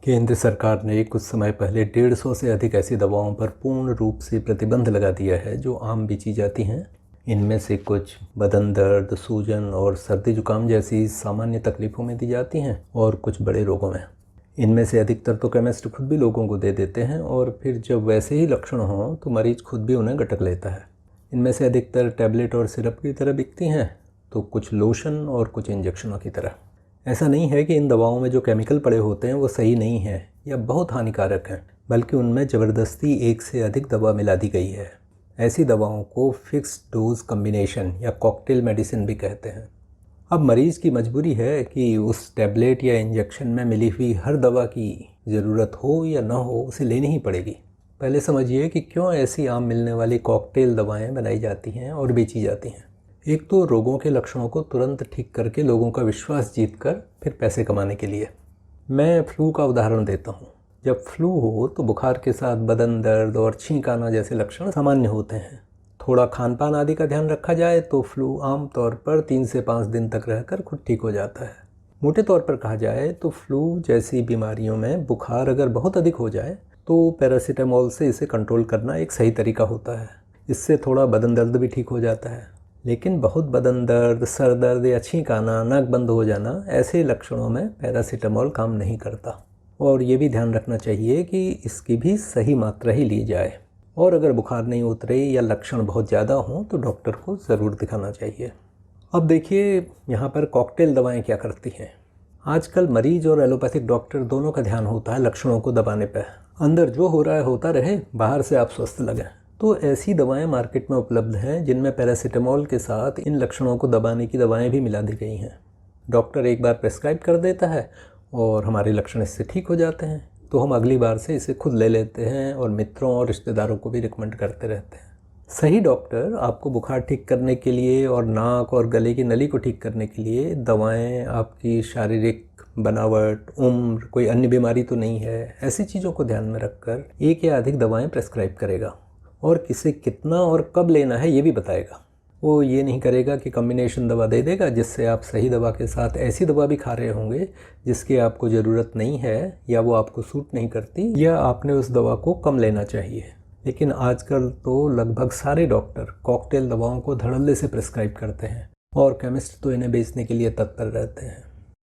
केंद्र सरकार ने कुछ समय पहले 150 से अधिक ऐसी दवाओं पर पूर्ण रूप से प्रतिबंध लगा दिया है जो आम बेची जाती हैं। इनमें से कुछ बदन दर्द, सूजन और सर्दी जुकाम जैसी सामान्य तकलीफ़ों में दी जाती हैं और कुछ बड़े रोगों में। इनमें से अधिकतर तो केमिस्ट खुद भी लोगों को दे देते हैं और फिर जब वैसे ही लक्षण हों तो मरीज़ खुद भी उन्हें गटक लेता है। इनमें से अधिकतर टैबलेट और सिरप की तरह बिकती हैं, तो कुछ लोशन और कुछ इंजेक्शनों की तरह। ऐसा नहीं है कि इन दवाओं में जो केमिकल पड़े होते हैं वो सही नहीं है या बहुत हानिकारक हैं, बल्कि उनमें ज़बरदस्ती एक से अधिक दवा मिला दी गई है। ऐसी दवाओं को फिक्स्ड डोज कम्बिनेशन या कॉकटेल मेडिसिन भी कहते हैं। अब मरीज़ की मजबूरी है कि उस टैबलेट या इंजेक्शन में मिली हुई हर दवा की ज़रूरत हो या ना हो उसे लेनी ही पड़ेगी। पहले समझिए कि क्यों ऐसी आम मिलने वाली कॉकटेल दवाएं बनाई जाती हैं और बेची जाती हैं। एक तो रोगों के लक्षणों को तुरंत ठीक करके लोगों का विश्वास जीतकर फिर पैसे कमाने के लिए। मैं फ्लू का उदाहरण देता हूँ। जब फ्लू हो तो बुखार के साथ बदन दर्द और छींक आना जैसे लक्षण सामान्य होते हैं। थोड़ा खान पान आदि का ध्यान रखा जाए तो फ्लू आमतौर पर 3 से 5 दिन तक रहकर खुद ठीक हो जाता है। मोटे तौर पर कहा जाए तो फ्लू जैसी बीमारियों में बुखार अगर बहुत अधिक हो जाए तो पैरासीटामोल से इसे कंट्रोल करना एक सही तरीका होता है। इससे थोड़ा बदन दर्द भी ठीक हो जाता है। लेकिन बहुत बदन दर्द, सर दर्द या छींक आना, नाक बंद हो जाना, ऐसे लक्षणों में पैरासीटामोल काम नहीं करता। और ये भी ध्यान रखना चाहिए कि इसकी भी सही मात्रा ही ली जाए। और अगर बुखार नहीं उतरे या लक्षण बहुत ज़्यादा हों तो डॉक्टर को ज़रूर दिखाना चाहिए। अब देखिए यहाँ पर कॉकटेल दवाएं क्या करती हैं। आजकल मरीज और एलोपैथिक डॉक्टर दोनों का ध्यान होता है लक्षणों को दबाने पर। अंदर जो हो रहा है होता रहे, बाहर से आप स्वस्थ लगें। तो ऐसी दवाएं मार्केट में उपलब्ध हैं जिनमें पैरासीटामोल के साथ इन लक्षणों को दबाने की दवाएं भी मिला दी गई हैं। डॉक्टर एक बार प्रेस्क्राइब कर देता है और हमारे लक्षण इससे ठीक हो जाते हैं, तो हम अगली बार से इसे खुद ले लेते हैं और मित्रों और रिश्तेदारों को भी रिकमेंड करते रहते हैं। सही डॉक्टर आपको बुखार ठीक करने के लिए और नाक और गले की नली को ठीक करने के लिए दवाएं आपकी शारीरिक बनावट, उम्र, कोई अन्य बीमारी तो नहीं है, ऐसी चीज़ों को ध्यान में रखकर एक या अधिक दवाएं प्रेस्क्राइब करेगा और किसे कितना और कब लेना है ये भी बताएगा। वो ये नहीं करेगा कि कॉम्बिनेशन दवा दे देगा जिससे आप सही दवा के साथ ऐसी दवा भी खा रहे होंगे जिसकी आपको ज़रूरत नहीं है या वो आपको सूट नहीं करती या आपने उस दवा को कम लेना चाहिए। लेकिन आजकल तो लगभग सारे डॉक्टर कॉकटेल दवाओं को धड़ल्ले से प्रिस्क्राइब करते हैं और केमिस्ट तो इन्हें बेचने के लिए तत्पर रहते हैं।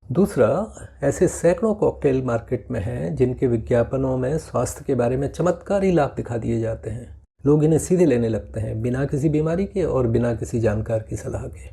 दूसरा, ऐसे सैकड़ों कॉकटेल मार्केट में हैं जिनके विज्ञापनों में स्वास्थ्य के बारे में चमत्कारी लाभ दिखा दिए जाते हैं। लोग इन्हें सीधे लेने लगते हैं बिना किसी बीमारी के और बिना किसी जानकार की सलाह के।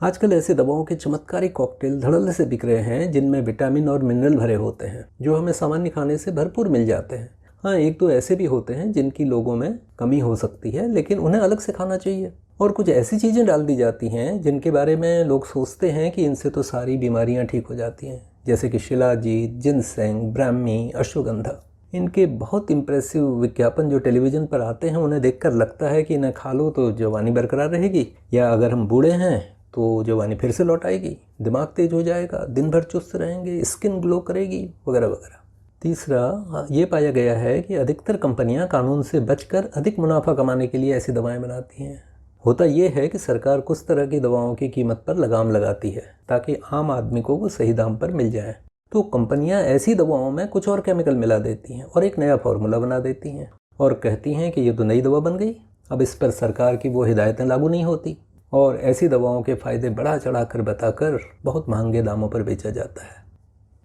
आजकल ऐसे दवाओं के चमत्कारी कॉकटेल धड़ल्ले से बिक रहे हैं जिनमें विटामिन और मिनरल भरे होते हैं जो हमें सामान्य खाने से भरपूर मिल जाते हैं। हाँ, एक दो ऐसे भी होते हैं जिनकी लोगों में कमी हो सकती है, लेकिन उन्हें अलग से खाना चाहिए। और कुछ ऐसी चीज़ें डाल दी जाती हैं जिनके बारे में लोग सोचते हैं कि इनसे तो सारी बीमारियां ठीक हो जाती हैं, जैसे कि शिलाजीत, जिनसेंग, ब्राह्मी, अश्वगंधा। इनके बहुत इम्प्रेसिव विज्ञापन जो टेलीविज़न पर आते हैं उन्हें देखकर लगता है कि इन्हें खा लो तो जवानी बरकरार रहेगी, या अगर हम बूढ़े हैं तो जवानी फिर से लौट आएगी, दिमाग तेज हो जाएगा, दिन भर चुस्त रहेंगे, स्किन ग्लो करेगी, वगैरह वगैरह। तीसरा, ये पाया गया है कि अधिकतर कंपनियां कानून से बचकर अधिक मुनाफा कमाने के लिए ऐसी दवाएं बनाती हैं। होता यह है कि सरकार कुछ तरह की दवाओं की कीमत पर लगाम लगाती है ताकि आम आदमी को वो सही दाम पर मिल जाए। तो कंपनियां ऐसी दवाओं में कुछ और केमिकल मिला देती हैं और एक नया फार्मूला बना देती हैं और कहती हैं कि ये तो नई दवा बन गई। अब इस पर सरकार की वो हिदायतें लागू नहीं होती और ऐसी दवाओं के फ़ायदे बढ़ा चढ़ा कर बताकर बहुत महंगे दामों पर बेचा जाता है।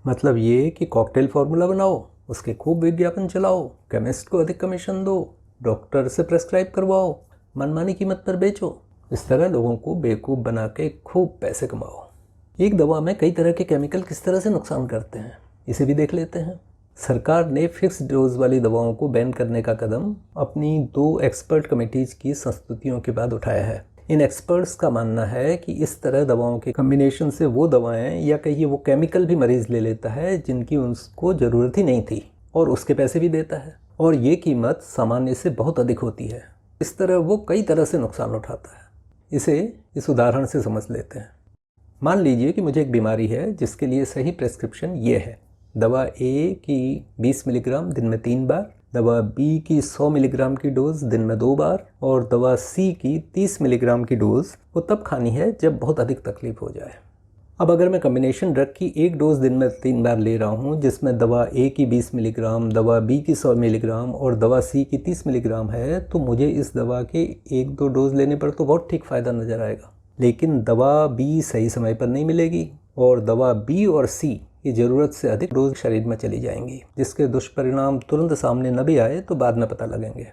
मतलब ये कि कॉकटेल फार्मूला बनाओ, उसके खूब विज्ञापन चलाओ, केमिस्ट को अधिक कमीशन दो, डॉक्टर से प्रेस्क्राइब करवाओ, मनमानी कीमत पर बेचो। इस तरह लोगों को बेवकूफ़ बना के खूब पैसे कमाओ। एक दवा में कई तरह के केमिकल किस तरह से नुकसान करते हैं इसे भी देख लेते हैं। सरकार ने फिक्स डोज वाली दवाओं को बैन करने का कदम अपनी 2 एक्सपर्ट कमेटीज़ की संस्तुतियों के बाद उठाया है। इन एक्सपर्ट्स का मानना है कि इस तरह दवाओं के कम्बिनेशन से वो दवाएं या कहिए वो केमिकल भी मरीज़ ले लेता है जिनकी उसको ज़रूरत ही नहीं थी और उसके पैसे भी देता है, और ये कीमत सामान्य से बहुत अधिक होती है। इस तरह वो कई तरह से नुकसान उठाता है। इसे इस उदाहरण से समझ लेते हैं। मान लीजिए कि मुझे एक बीमारी है जिसके लिए सही प्रेस्क्रिप्शन ये है: दवा ए की 20 मिलीग्राम दिन में 3 बार, दवा बी की 100 मिलीग्राम की डोज दिन में 2 बार, और दवा सी की 30 मिलीग्राम की डोज वो तब खानी है जब बहुत अधिक तकलीफ हो जाए। अब अगर मैं कम्बिनेशन ड्रग की एक डोज दिन में 3 बार ले रहा हूँ, जिसमें दवा ए की 20 मिलीग्राम, दवा बी की 100 मिलीग्राम और दवा सी की 30 मिलीग्राम है, तो मुझे इस दवा के 1-2 डोज लेने पर तो बहुत ठीक फ़ायदा नज़र आएगा। लेकिन दवा बी सही समय पर नहीं मिलेगी और दवा बी और सी की ज़रूरत से अधिक डोज शरीर में चली जाएंगी, जिसके दुष्परिणाम तुरंत सामने न भी आए तो बाद में पता लगेंगे।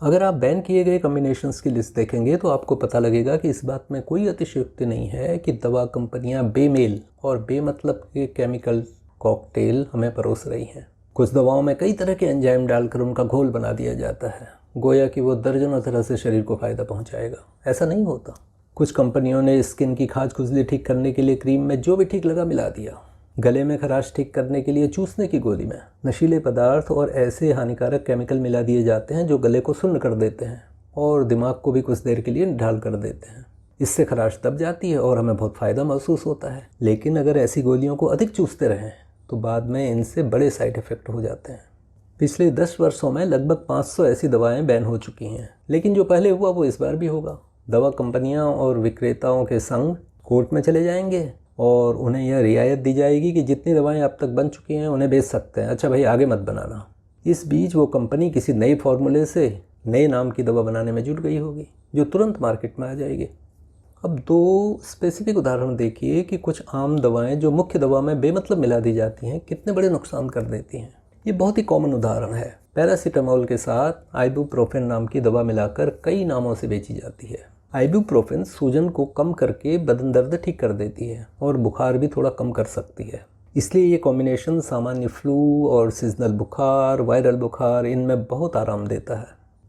अगर आप बैन किए गए कॉम्बिनेशंस की लिस्ट देखेंगे तो आपको पता लगेगा कि इस बात में कोई अतिशयोक्ति नहीं है कि दवा कंपनियां बेमेल और बेमतलब के केमिकल कॉकटेल हमें परोस रही हैं। कुछ दवाओं में कई तरह के एंजाइम डालकर उनका घोल बना दिया जाता है, गोया कि वो दर्जनों तरह से शरीर को फ़ायदा पहुँचाएगा। ऐसा नहीं होता। कुछ कंपनियों ने स्किन की खाज खुजली ठीक करने के लिए क्रीम में जो भी ठीक लगा मिला दिया, गले में खराश ठीक करने के लिए चूसने की गोली में नशीले पदार्थ और ऐसे हानिकारक केमिकल मिला दिए जाते हैं जो गले को सुन्न कर देते हैं और दिमाग को भी कुछ देर के लिए निढाल कर देते हैं। इससे खराश दब जाती है और हमें बहुत फ़ायदा महसूस होता है। लेकिन अगर ऐसी गोलियों को अधिक चूसते रहें तो बाद में इनसे बड़े साइड इफ़ेक्ट हो जाते हैं। पिछले 10 वर्षों में लगभग 500 ऐसी दवाएँ बैन हो चुकी हैं, लेकिन जो पहले हुआ वो इस बार भी होगा। दवा कंपनियाँ और विक्रेताओं के संग कोर्ट में चले जाएंगे और उन्हें यह रियायत दी जाएगी कि जितनी दवाएं अब तक बन चुकी हैं उन्हें बेच सकते हैं। अच्छा भाई, आगे मत बनाना। इस बीच वो कंपनी किसी नए फार्मूले से नए नाम की दवा बनाने में जुट गई होगी जो तुरंत मार्केट में आ जाएगी। अब 2 स्पेसिफिक उदाहरण देखिए कि कुछ आम दवाएं जो मुख्य दवा में बेमतलब मिला दी जाती हैं कितने बड़े नुकसान कर देती हैं। ये बहुत ही कॉमन उदाहरण है। पैरासीटामोल के साथ आइबुप्रोफेन नाम की दवा मिलाकर कई नामों से बेची जाती है। आइबुप्रोफेन सूजन को कम करके बदन दर्द ठीक कर देती है और बुखार भी थोड़ा कम कर सकती है। इसलिए ये कॉम्बिनेशन सामान्य फ्लू और सीजनल बुखार, वायरल बुखार, इनमें बहुत आराम देता है।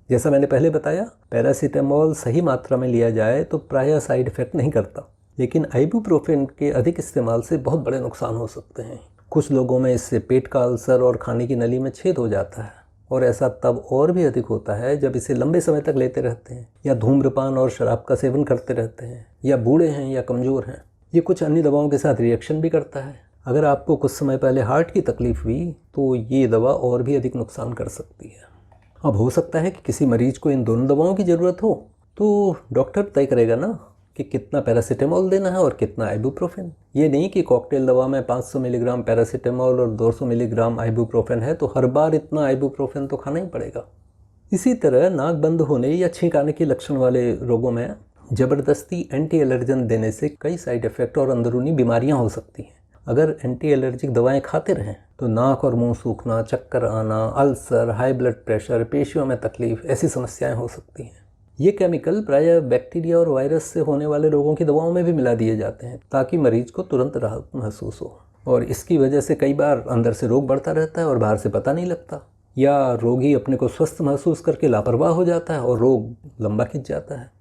जैसा मैंने पहले बताया, पैरासीटामोल सही मात्रा में लिया जाए तो प्रायः साइड इफ़ेक्ट नहीं करता, लेकिन आइबुप्रोफेन के अधिक इस्तेमाल से बहुत बड़े नुकसान हो सकते हैं। कुछ लोगों में इससे पेट का अल्सर और खाने की नली में छेद हो जाता है, और ऐसा तब और भी अधिक होता है जब इसे लंबे समय तक लेते रहते हैं, या धूम्रपान और शराब का सेवन करते रहते हैं, या बूढ़े हैं या कमज़ोर हैं। ये कुछ अन्य दवाओं के साथ रिएक्शन भी करता है। अगर आपको कुछ समय पहले हार्ट की तकलीफ़ हुई तो ये दवा और भी अधिक नुकसान कर सकती है। अब हो सकता है कि किसी मरीज को इन दोनों दवाओं की ज़रूरत हो, तो डॉक्टर तय करेगा ना कि कितना पैरासीटामोल देना है और कितना आइबुप्रोफेन। ये नहीं कि कॉकटेल दवा में 500 मिलीग्राम पैरासीटामोल और 200 मिलीग्राम आइबुप्रोफेन है तो हर बार इतना आइबुप्रोफेन तो खाना ही पड़ेगा। इसी तरह नाक बंद होने या छींक आने के लक्षण वाले रोगों में ज़बरदस्ती एंटी एलर्जन देने से कई साइड इफ़ेक्ट और अंदरूनी बीमारियां हो सकती हैं। अगर एंटी एलर्जिक दवाएं खाते रहें तो नाक और मुंह सूखना, चक्कर आना, अल्सर, हाई ब्लड प्रेशर, पेशियों में तकलीफ, ऐसी समस्याएं हो सकती हैं। ये केमिकल प्रायः बैक्टीरिया और वायरस से होने वाले रोगों की दवाओं में भी मिला दिए जाते हैं ताकि मरीज को तुरंत राहत महसूस हो, और इसकी वजह से कई बार अंदर से रोग बढ़ता रहता है और बाहर से पता नहीं लगता, या रोगी अपने को स्वस्थ महसूस करके लापरवाह हो जाता है और रोग लंबा खिंच जाता है।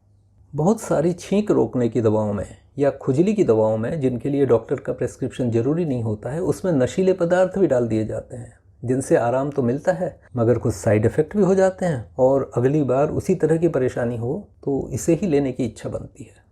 बहुत सारी छींक रोकने की दवाओं में या खुजली की दवाओं में, जिनके लिए डॉक्टर का प्रेस्क्रिप्शन जरूरी नहीं होता है, उसमें नशीले पदार्थ भी डाल दिए जाते हैं, जिनसे आराम तो मिलता है मगर कुछ साइड इफ़ेक्ट भी हो जाते हैं, और अगली बार उसी तरह की परेशानी हो तो इसे ही लेने की इच्छा बनती है।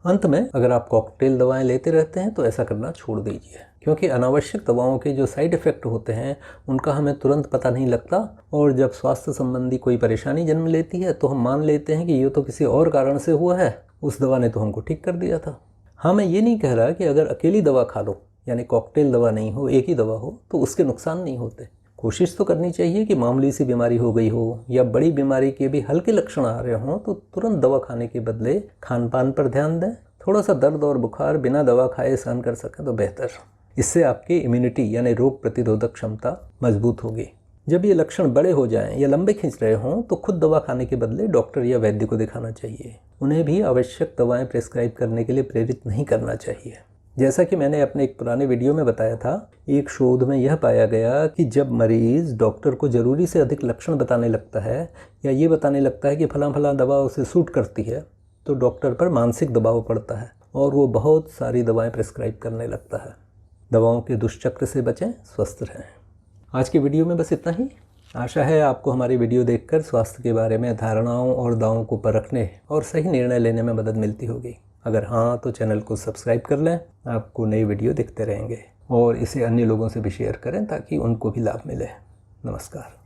अंत में, अगर आप कॉकटेल दवाएं लेते रहते हैं तो ऐसा करना छोड़ दीजिए, क्योंकि अनावश्यक दवाओं के जो साइड इफ़ेक्ट होते हैं उनका हमें तुरंत पता नहीं लगता, और जब स्वास्थ्य संबंधी कोई परेशानी जन्म लेती है तो हम मान लेते हैं कि ये तो किसी और कारण से हुआ है, उस दवा ने तो हमको ठीक कर दिया था। हाँ, मैं ये नहीं कह रहा कि अगर अकेली दवा खा लो, यानी कॉकटेल दवा नहीं हो, एक ही दवा हो, तो उसके नुकसान नहीं होते। कोशिश तो करनी चाहिए कि मामूली सी बीमारी हो गई हो या बड़ी बीमारी के भी हल्के लक्षण आ रहे हों तो तुरंत दवा खाने के बदले खान पान पर ध्यान दें। थोड़ा सा दर्द और बुखार बिना दवा खाए सहन कर सकें तो बेहतर। इससे आपकी इम्यूनिटी यानी रोग प्रतिरोधक क्षमता मजबूत होगी। जब ये लक्षण बड़े हो जाएं या लंबे खींच रहे हों तो खुद दवा खाने के बदले डॉक्टर या वैद्य को दिखाना चाहिए। उन्हें भी आवश्यक दवाएं प्रेस्क्राइब करने के लिए प्रेरित नहीं करना चाहिए। जैसा कि मैंने अपने एक पुराने वीडियो में बताया था, एक शोध में यह पाया गया कि जब मरीज़ डॉक्टर को ज़रूरी से अधिक लक्षण बताने लगता है या ये बताने लगता है कि फलां दवा उसे सूट करती है, तो डॉक्टर पर मानसिक दबाव पड़ता है और वो बहुत सारी दवाएं प्रेस्क्राइब करने लगता है। दवाओं के दुष्चक्र से बचें, स्वस्थ रहें। आज की वीडियो में बस इतना ही। आशा है आपको हमारी वीडियो देखकर स्वास्थ्य के बारे में धारणाओं और दावों को परखने और सही निर्णय लेने में मदद मिलती होगी। अगर हाँ, तो चैनल को सब्सक्राइब कर लें, आपको नई वीडियो दिखते रहेंगे, और इसे अन्य लोगों से भी शेयर करें ताकि उनको भी लाभ मिले। नमस्कार।